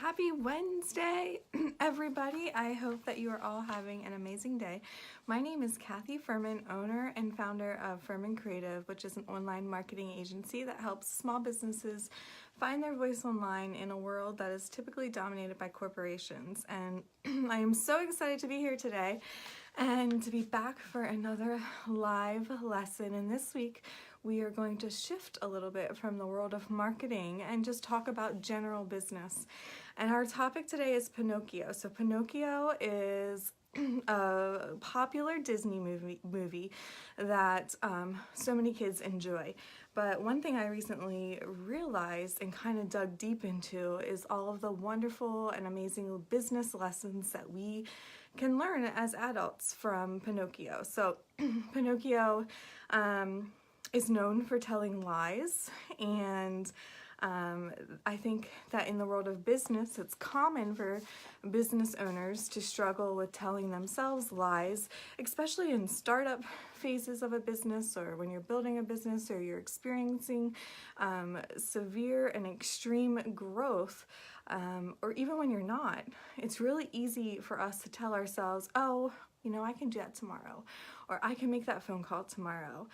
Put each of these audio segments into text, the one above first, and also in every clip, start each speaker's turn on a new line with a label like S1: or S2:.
S1: Happy Wednesday, everybody. I hope that you are all having an amazing day. My name is Kathy Furman, owner and founder of Furman Creative, which is an online marketing agency that helps small businesses find their voice online in a world that is typically dominated by corporations. And I am so excited to be here today and to be back for another live lesson. And this week, we are going to shift a little bit from the world of marketing and just talk about general business. And our topic today is Pinocchio. So Pinocchio is a popular Disney movie that so many kids enjoy. But one thing I recently realized and kind of dug deep into is all of the wonderful and amazing business lessons that we can learn as adults from Pinocchio. So Pinocchio is known for telling lies, and I think that in the world of business, it's common for business owners to struggle with telling themselves lies, especially in startup phases of a business, or when you're building a business, or you're experiencing severe and extreme growth, or even when you're not. It's really easy for us to tell ourselves, oh, you know, I can do that tomorrow, or I can make that phone call tomorrow,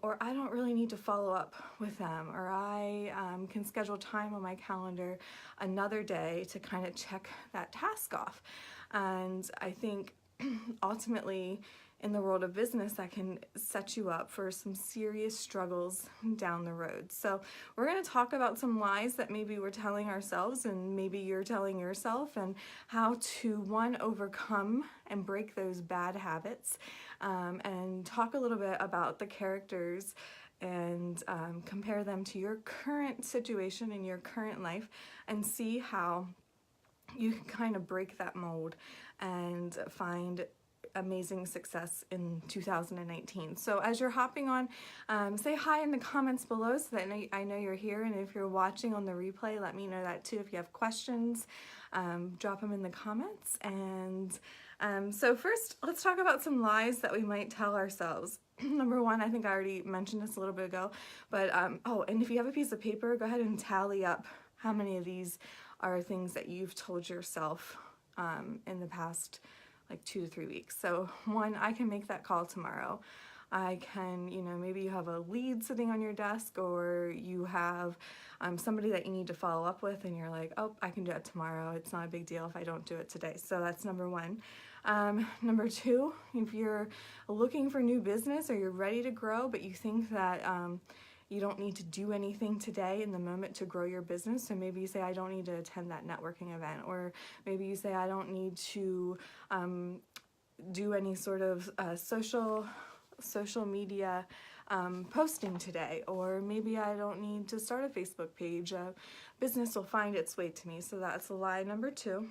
S1: or I don't really need to follow up with them, or I can schedule time on my calendar another day to kind of check that task off. And I think ultimately in the world of business, that can set you up for some serious struggles down the road. So we're going to talk about some lies that maybe we're telling ourselves and maybe you're telling yourself, and how to, one, overcome and break those bad habits, and talk a little bit about the characters and compare them to your current situation in your current life, and see how you can kind of break that mold and find amazing success in 2019. So as you're hopping on, say hi in the comments below so that I know you're here, and if you're watching on the replay, let me know that too. If you have questions, drop them in the comments. And so first, let's talk about some lies that we might tell ourselves. Number one, I think I already mentioned this a little bit ago, but oh, and if you have a piece of paper, go ahead and tally up how many of these are things that you've told yourself in the past like 2 to 3 weeks. So one, I can make that call tomorrow. I can, maybe you have a lead sitting on your desk, or you have somebody that you need to follow up with, and you're like, oh, I can do it tomorrow. It's not a big deal if I don't do it today. So that's number one. Number two, if you're looking for new business or you're ready to grow, but you think that you don't need to do anything today in the moment to grow your business. So maybe you say, I don't need to attend that networking event, or maybe you say, I don't need to do any sort of social media posting today, or maybe I don't need to start a Facebook page. Business will find its way to me. So that's a lie number two.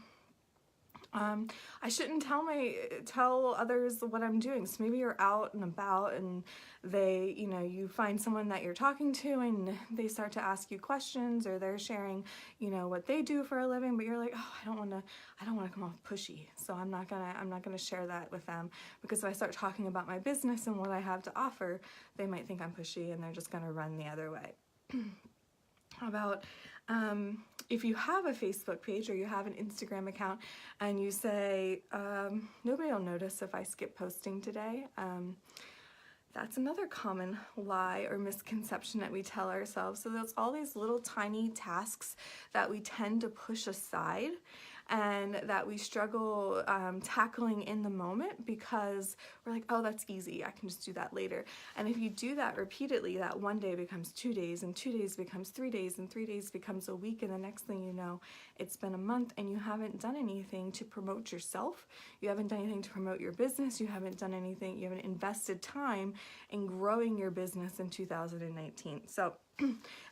S1: I shouldn't tell others what I'm doing. So maybe you're out and about, and they, you find someone that you're talking to, and they start to ask you questions, or they're sharing, what they do for a living, but you're like, oh, I don't want to come off pushy. So I'm not gonna share that with them, because if I start talking about my business and what I have to offer, they might think I'm pushy, and they're just gonna run the other way. How about if you have a Facebook page or you have an Instagram account, and you say, nobody will notice if I skip posting today. That's another common lie or misconception that we tell ourselves. So there's all these little tiny tasks that we tend to push aside, and that we struggle tackling in the moment, because we're like, oh, that's easy, I can just do that later. And if you do that repeatedly, that one day becomes 2 days, and 2 days becomes 3 days, and 3 days becomes a week, and the next thing you know, it's been a month, and you haven't done anything to promote yourself, you haven't done anything to promote your business, you haven't done anything, you haven't invested time in growing your business in 2019. So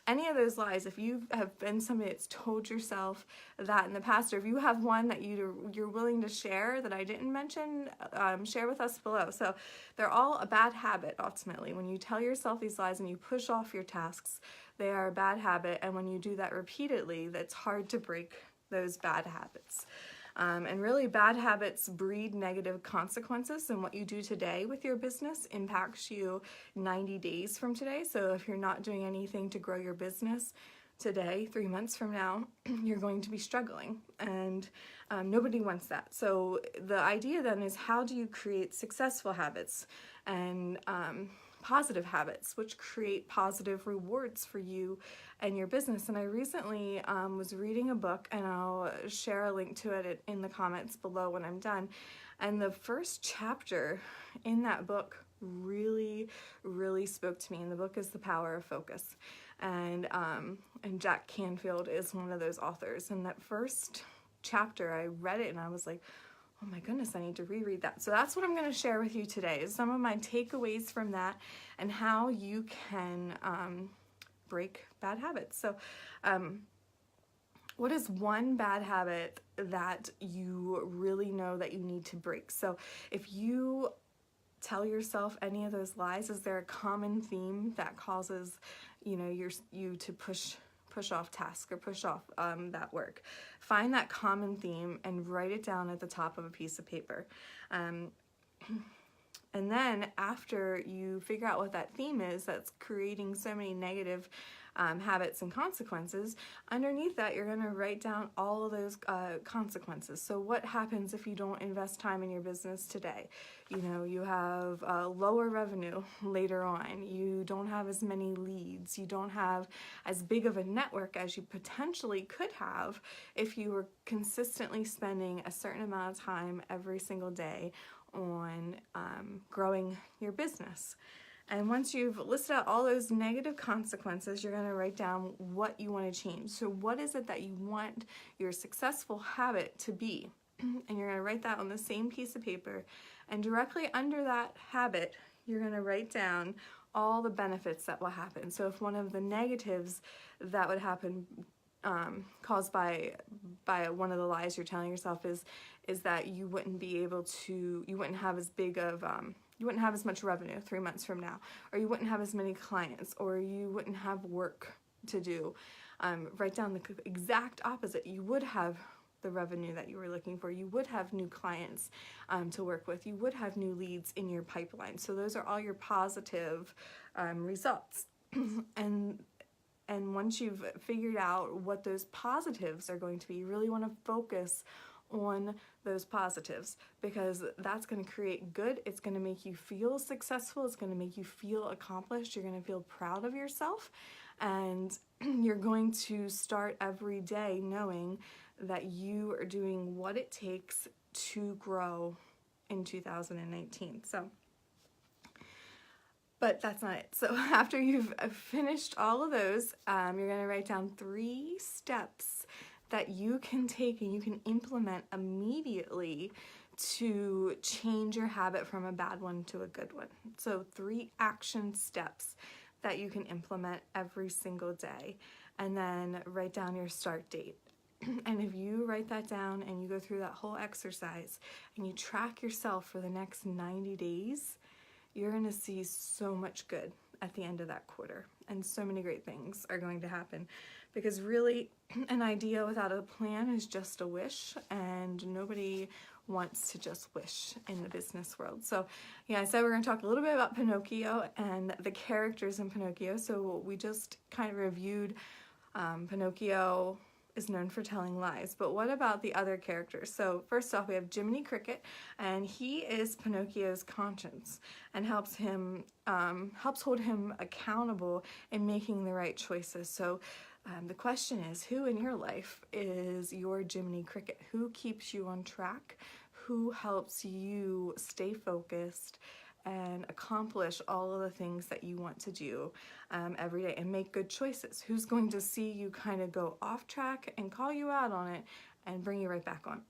S1: any of those lies, if you have been somebody that's told yourself that in the past, or if you have one that you're willing to share that I didn't mention, share with us below. So they're all a bad habit ultimately. When you tell yourself these lies and you push off your tasks, they are a bad habit, and when you do that repeatedly, that's hard to break those bad habits. And really, bad habits breed negative consequences, and what you do today with your business impacts you 90 days from today. So if you're not doing anything to grow your business, today, 3 months from now, you're going to be struggling, and nobody wants that. So the idea then is, how do you create successful habits and positive habits, which create positive rewards for you and your business? And I recently was reading a book, and I'll share a link to it in the comments below when I'm done. And the first chapter in that book really spoke to me. And the book is The Power of Focus. And Jack Canfield is one of those authors. And that first chapter, I read it and I was like, oh my goodness, I need to reread that. So that's what I'm going to share with you today, is some of my takeaways from that and how you can break bad habits. So what is one bad habit that you really know that you need to break? So if you tell yourself any of those lies, is there a common theme that causes, you know, you to push off tasks or push off that work? Find that common theme and write it down at the top of a piece of paper. And then after you figure out what that theme is that's creating so many negative habits and consequences, underneath that you're going to write down all of those consequences. So what happens if you don't invest time in your business today? You know, you have lower revenue later on, you don't have as many leads, you don't have as big of a network as you potentially could have if you were consistently spending a certain amount of time every single day on growing your business. And once you've listed out all those negative consequences, you're going to write down what you want to change. So what is it that you want your successful habit to be? And you're going to write that on the same piece of paper. And directly under that habit, you're going to write down all the benefits that will happen. So if one of the negatives that would happen caused by one of the lies you're telling yourself is that you wouldn't have as big of you wouldn't have as much revenue 3 months from now, or you wouldn't have as many clients, or you wouldn't have work to do. Write down the exact opposite. You would have the revenue that you were looking for. You would have new clients to work with. You would have new leads in your pipeline. So those are all your positive results. And once you've figured out what those positives are going to be, you really want to focus on those positives, because that's going to create good. It's going to make you feel successful. It's going to make you feel accomplished. You're going to feel proud of yourself, and you're going to start every day knowing that you are doing what it takes to grow in 2019. But that's not it. So after you've finished all of those, you're going to write down 3 steps that you can take and you can implement immediately to change your habit from a bad one to a good one. So 3 action steps that you can implement every single day, and then write down your start date. And if you write that down and you go through that whole exercise and you track yourself for the next 90 days, you're going to see so much good at the end of that quarter, and so many great things are going to happen. Because really, an idea without a plan is just a wish, and nobody wants to just wish in the business world. So yeah, I said we're going to talk a little bit about Pinocchio and the characters in Pinocchio. So we just kind of reviewed Pinocchio is known for telling lies, but what about the other characters? So first off, we have Jiminy Cricket, and he is Pinocchio's conscience and helps hold him accountable in making the right choices. So the question is, who in your life is your Jiminy Cricket? Who keeps you on track? Who helps you stay focused and accomplish all of the things that you want to do every day and make good choices? Who's going to see you kind of go off track and call you out on it and bring you right back on?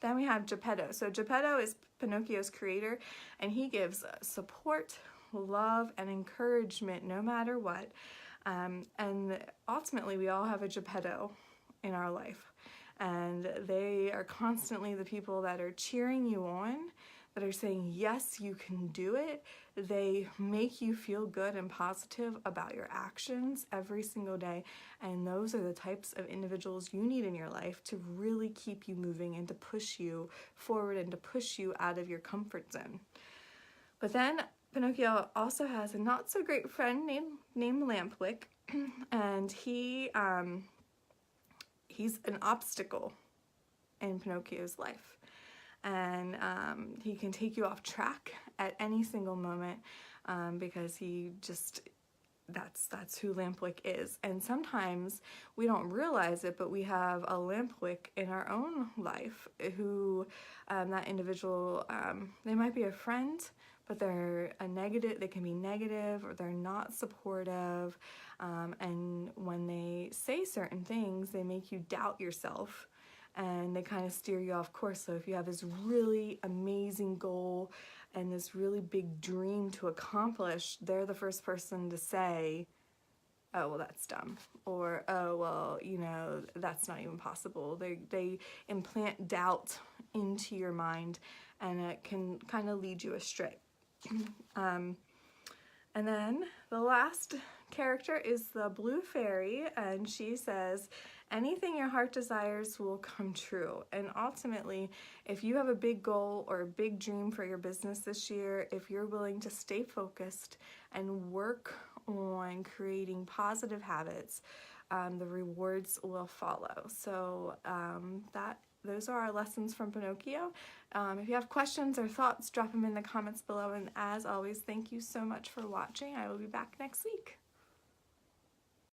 S1: Then we have Geppetto. So Geppetto is Pinocchio's creator, and he gives support, love, and encouragement no matter what. And ultimately, we all have a Geppetto in our life, and they are constantly the people that are cheering you on, that are saying, yes, you can do it. They make you feel good and positive about your actions every single day, and those are the types of individuals you need in your life to really keep you moving and to push you forward and to push you out of your comfort zone. But then Pinocchio also has a not so great friend named Lampwick, and he's an obstacle in Pinocchio's life. And he can take you off track at any single moment because he just, that's who Lampwick is. And sometimes we don't realize it, but we have a Lampwick in our own life who that individual, they might be a friend, but they're they can be negative, or they're not supportive. And when they say certain things, they make you doubt yourself, and they kind of steer you off course. So if you have this really amazing goal and this really big dream to accomplish, they're the first person to say, oh, well, that's dumb, or, oh, well, you know, that's not even possible. They implant doubt into your mind, and it can kind of lead you astray. And then the last character is the Blue Fairy, and she says, anything your heart desires will come true. And ultimately, if you have a big goal or a big dream for your business this year, if you're willing to stay focused and work on creating positive habits, the rewards will follow. So those are our lessons from Pinocchio. If you have questions or thoughts, drop them in the comments below. And as always, thank you so much for watching. I will be back next week.